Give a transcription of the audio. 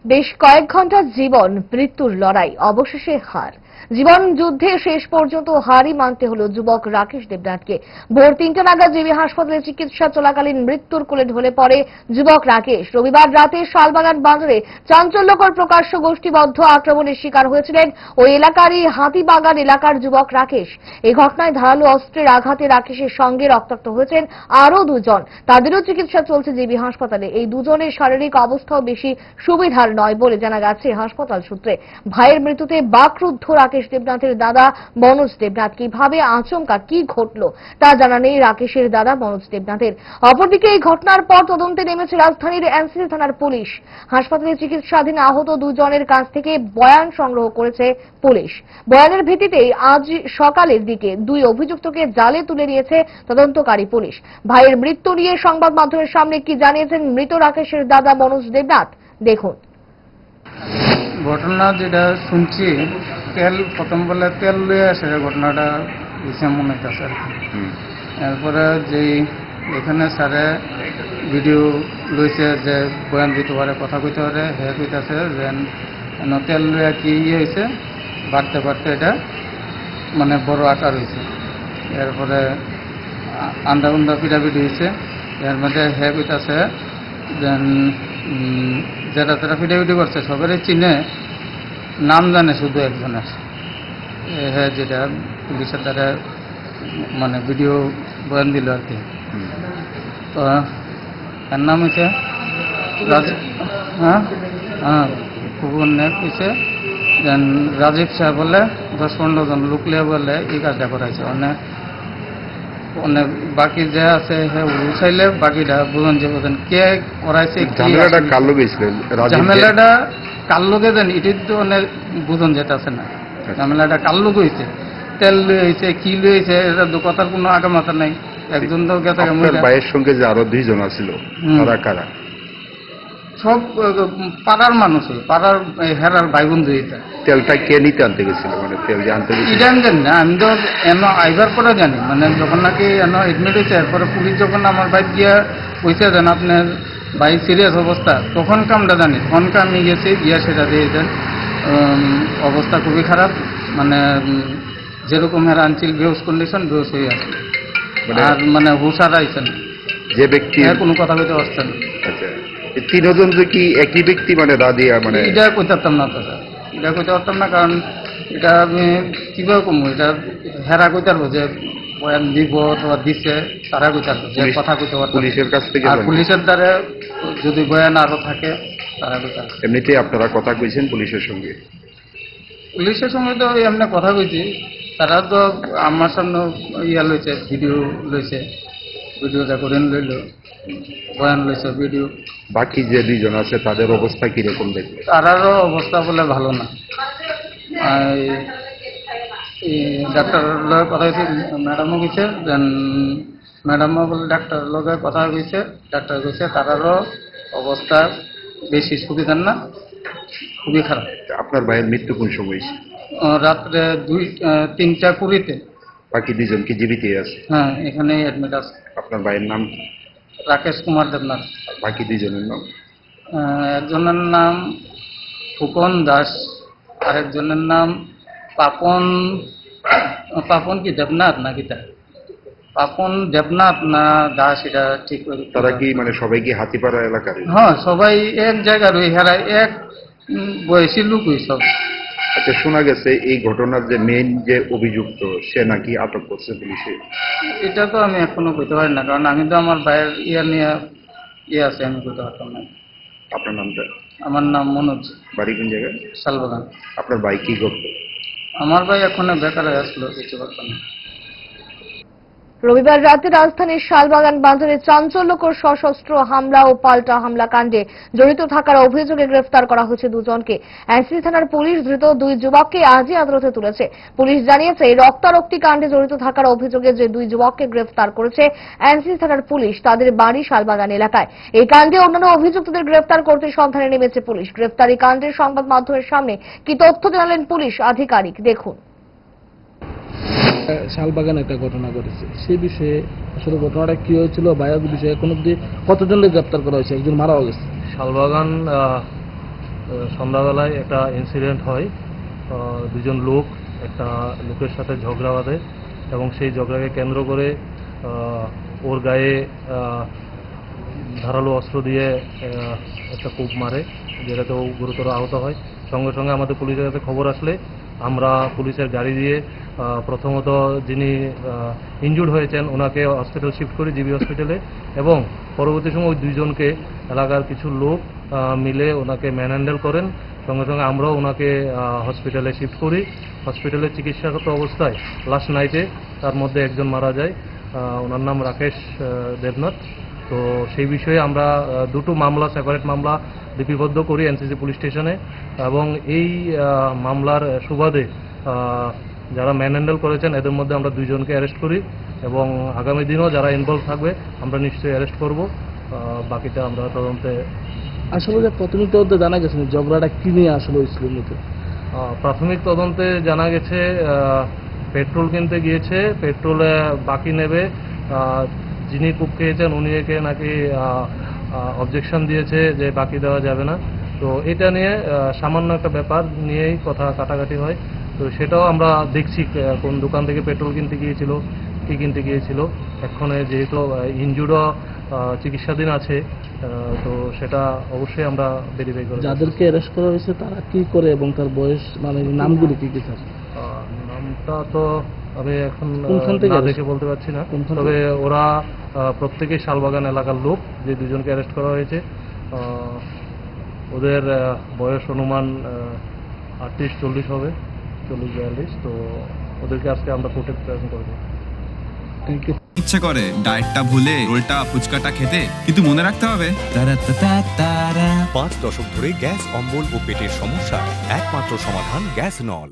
বেশ কয়েক ঘন্টা জীবন মৃত্যুর লড়াই, অবশেষে হার। জীবন যুদ্ধে শেষ পর্যন্ত হারই মানতে হলো যুবক রাকেশ দেবনাথকে। ভোর ৩টা নাগাদ জিবি হাসপাতালে চিকিৎসা চলাকালীন মৃত্যুর কোলে ঢলে পড়ে যুবক রাকেশ। রবিবার রাতে শালবাগান বাজারে চাঞ্চল্যকর প্রকাশ্য গোষ্ঠীবদ্ধ আক্রমণের শিকার হয়েছিলেন ওই এলাকারই হাতিবাগান এলাকার যুবক রাকেশ। এই ঘটনায় ধারালো অস্ত্রের আঘাতে রাকেশের সঙ্গে রক্তাক্ত হয়েছেন আরও দুজন। তাদেরও চিকিৎসা চলছে জিবি হাসপাতালে। এই দুজনের শারীরিক অবস্থাও বেশি সুবিধার নয় বলে জানা গেছে হাসপাতাল সূত্রে। ভাইয়ের মৃত্যুতে বাকরুদ্ধ রাকেশ দেবনাথের দাদা মনোজ দেবনাথ। কিভাবে আচমকা কি ঘটল তা জানা নেই রাকেশের দাদা মনোজ দেবনাথের। অপরদিকে এই ঘটনার পর তদন্তে নেমেছে রাজধানীর এনসিসি থানার পুলিশ। হাসপাতালে চিকিৎসাধীন আহত দুজনের কাছ থেকে বয়ান সংগ্রহ করেছে পুলিশ। বয়ানের ভিত্তিতে আজ সকালের দিকে দুই অভিযুক্তকে জালে তুলে নিয়েছে তদন্তকারী পুলিশ। ভাইয়ের মৃত্যু নিয়ে সংবাদ মাধ্যমের সামনে কি জানিয়েছেন মৃত রাকেশের দাদা মনোজ দেবনাথ, দেখুন। ঘটনা যেটা শুনছি, প্রথম বলে তেল লয়ে আসে ঘটনাটা হিসেব মনে হইতেছে আর কি। এরপরে যে এখানে স্যারে ভিডিও লইছে যে বয়ান দিতে পারে, কথা কইতে পারে, হ্যাঁ কইতেছে যে তেল লইয়া কি হয়েছে, বাড়তে বাড়তে এটা মানে বড় আকার হয়েছে। এরপরে আন্দা উন্দা পিটাপিটি হয়েছে। এর মধ্যে হ্যাঁ কইতেছে যে যারা তারা পিটাপিটি করছে সবারই চিনে, নাম জানে শুধু একজনের, হ্যাঁ যেটা পুলিশের দ্বারা মানে ভিডিও বয়ান দিল আর কি। তো এর নাম হচ্ছে হয়েছে রাজীব সাহেব বলে 10-15 জন লোক লিয়ে বলে এই কাজটা করাইছে। অনেক বাকি যে আছে হ্যাঁ উঠাইলে বাকিটা বুঝন যে বুঝেন কে করাইছে। ঝামেলাটা কার লোকে দেন এটি তো অনেক বুঝন যেতে আছে না। ঝামেলাটা কার লোক হয়েছে, তেল হয়েছে কি লইছে, এটা দু কথার কোনো আগামাথা নাই। একজন তো ভাইয়ের সঙ্গে যে আরো 2 জন আছিল, তারা কারা? সব পাড়ার মানুষই, পাড়ার হেরার ভাই বন্ধু। এটা তেলটা কে নিতে আনতে গেছিল, মানে তেল যে আনতে গেছিল জানি না, আমি তো আইবার পরে জানি, মানে যখন নাকি এডমিট হয়েছে এরপরে পুলিশ যখন আমার বাইক গিয়া কইছে দেন আপনার ভাই সিরিয়াস অবস্থা, তখন আমরা জানি। তখনকে আমি গেছি, গিয়া সেটা দিয়েছেন অবস্থা খুবই খারাপ, মানে যেরকম এর আনছিল বেউস কন্ডিশন, বেউস হয়ে আছে। আর মানে হুশার আইছেন যে ব্যক্তি কোনো কথা বলতে পারছেন। আচ্ছা, 3 জন যে কি একই ব্যক্তি, মানে দাদি? মানে এটা কইতে পারতাম না তো স্যার, এটা কইতে পারতাম না, কারণ এটা আমি কিভাবে কমবো, এটা হেরা কইতে পারবো যে বয়ান দিব অথবা দিচ্ছে, তারা কইতে পারবো যে কথা কইতে পারবো পুলিশের কাছ থেকে। আর পুলিশের দ্বারা যদি বয়ান আরো থাকে তারা কইতে পারবো। এমনিতেই আপনারা কথা কইছেন পুলিশের সঙ্গে? পুলিশের সঙ্গে তো এমনি কথা কইছি, তারা তো আমার সামনে ইয়া লইছে, ভিডিও লইছে, ভিডিও রেকর্ডিং লইল, বয়ান লইছে, ভিডিও। বাকি যে 2 জন আছে তাদের অবস্থা কিরকম দেখবে? তারারও অবস্থা বলে ভালো না। ডাক্তার লগে কথা হয়েছে, ম্যাডামও গেছে, দেন ম্যাডামও বলে ডাক্তার লগে কথা হয়েছে, ডাক্তার গেছে, তারারও অবস্থা বেশি সুবিধার না, খুবই খারাপ। আপনার ভাইয়ের মৃত্যু কোন সময় হয়েছে? রাত্রে 3টা 20-তে। বাকি 2 জন কি জীবিত আছে? হ্যাঁ, এখানে অ্যাডমিট আছে। আপনার ভাইয়ের নাম? রাকেশ কুমার দেবনাথ। বাকি 2 জনের নাম? একজনের নাম ফুকন দাস, আরেকজনের নাম পাপন কি দেবনাথ না কিতা, পাপন দেবনাথ না দাস, এটা ঠিক। তারা কি মানে সবাই কি হাতিপাড়া এলাকার? হ্যাঁ, সবাই এক জায়গার, ওই হেরা এক বয়সী লোক ওই সব। আচ্ছা, শোনা গেছে এই ঘটনার যে মেইন যে অভিযুক্ত সে নাকি আটক করছে পুলিশে। এটা তো আমি এখনো কইতে পারি না, কারণ আমি তো আমার ভাইয়ের নিয়ে আছে, আমি কইতে পারতাম না। আপনার নামটা? আমার নাম মনোজ। বাড়ি কোন জায়গায়? শালবাগান। আপনার ভাই কি করতো? আমার ভাই এখনো বেকার আসলো, কিছু করতো না। রবিবার রাতে রাজধানীর শালবাগান বাজারে চাঞ্চল্যকর সশস্ত্র হামলা ও পাল্টা হামলা কাণ্ডে জড়িত থাকার অভিযোগে গ্রেফতার করা হয়েছে 2 জনকে। এনসিসি থানার পুলিশ ধৃত 2 যুবককে আজই আদালতে তুলেছে। পুলিশ জানিয়েছে রক্তারক্তি কাণ্ডে জড়িত থাকার অভিযোগে যে 2 যুবককে গ্রেফতার করেছে এনসিসি থানার পুলিশ, তাদের বাড়ি শালবাগান এলাকায়। এই কাণ্ডে অন্যান্য অভিযুক্তদের গ্রেফতার করতে সন্ধানে নেমেছে পুলিশ। গ্রেফতারি কাণ্ডের সংবাদ মাধ্যমের সামনে কি তথ্য জানালেন পুলিশ আধিকারিক, দেখুন। শালবাগান একটা ঘটনা ঘটেছে, সেই বিষয়ে আসলে ঘটনাটা কি হয়েছিল, বায়ার বিষয়ে এখন অব্দি কতজনকে গ্রেপ্তার করা হয়েছে, একজন মারাও গেছে। শালবাগান সন্ধ্যাবেলায় একটা ইনসিডেন্ট হয়। দুজন লোক একটা লোকের সাথে ঝগড়া বাঁধে এবং সেই ঝগড়াকে কেন্দ্র করে ওর গায়ে ধারালো অস্ত্র দিয়ে একটা কূপ মারে, যেটাতে ও গুরুতর আহত হয়। সঙ্গে সঙ্গে আমাদের পুলিশের কাছে খবর আসলে আমরা পুলিশের গাড়ি দিয়ে প্রথমত যিনি ইনজুর্ড হয়েছেন ওনাকে হসপিটাল শিফট করি, জিবি হসপিটালে, এবং পরবর্তী সময় ওই দুইজনকে এলাকার কিছু লোক মিলে ওনাকে ম্যানহ্যান্ডেল করেন। সঙ্গে সঙ্গে আমরাও ওনাকে হসপিটালে শিফট করি। হসপিটালে চিকিৎসাগত অবস্থায় লাস্ট নাইটে তার মধ্যে একজন মারা যায়, ওনার নাম রাকেশ দেবনাথ। তো সেই বিষয়ে আমরা দুটো মামলা, সেপারেট মামলা লিপিবদ্ধ করি এনসিসি পুলিশ স্টেশনে, এবং এই মামলার সুবাদে যারা ম্যানহ্যান্ডেল করেছেন এদের মধ্যে আমরা দুইজনকে অ্যারেস্ট করি, এবং আগামী দিনও যারা ইনভলভ থাকবে আমরা নিশ্চয়ই অ্যারেস্ট করব। বাকিটা আমরা তদন্তে। আসলে যে প্রাথমিক তদন্তে জানা গেছে ঝগড়াটা কি নিয়ে আসলে হয়েছিল মূলত? প্রাথমিক তদন্তে জানা গেছে পেট্রোল কিনতে গিয়েছে, পেট্রোলে বাকি নেবে, যিনি কূপ খেয়েছেন উনি একে নাকি অবজেকশন দিয়েছে যে বাকি দেওয়া যাবে না। তো এটা নিয়ে সামান্য একটা ব্যাপার নিয়েই কথা কাটাকাটি হয়। তো সেটাও আমরা দেখছি কোন দোকান থেকে পেট্রোল কিনতে গিয়েছিল, কি কিনতে গিয়েছিল। এক্ষণে যেহেতু ইনজুর্ডও চিকিৎসাধীন আছে, তো সেটা অবশ্যই আমরা ভেরিফাই করব। যাদেরকে অ্যারেস্ট করা হয়েছে তারা কি করে এবং তার বয়স মানে নামগুলি কি কি স্যার? নামটা তো আমি এখন কোনখান থেকে না দেখে বলতে পারছি না, তবে ওরা প্রত্যেকেই শালবাগান এলাকার লোক, যে দুজনকে অ্যারেস্ট করা হয়েছে। ওদের বয়স অনুমান 38-40 হবে, 40-42। তো ওদেরকে আজকে আমরা কোর্টে প্রেজেন্ট করবো। Thank you. ইচ্ছে করে ডায়েটটা ভুলে রোলটা ফুচকাটা খেতে, কিন্তু মনে রাখতে হবে 5 দশক ধরে গ্যাস, অম্বল ও পেটের সমস্যা একমাত্র সমাধান গ্যাস নল।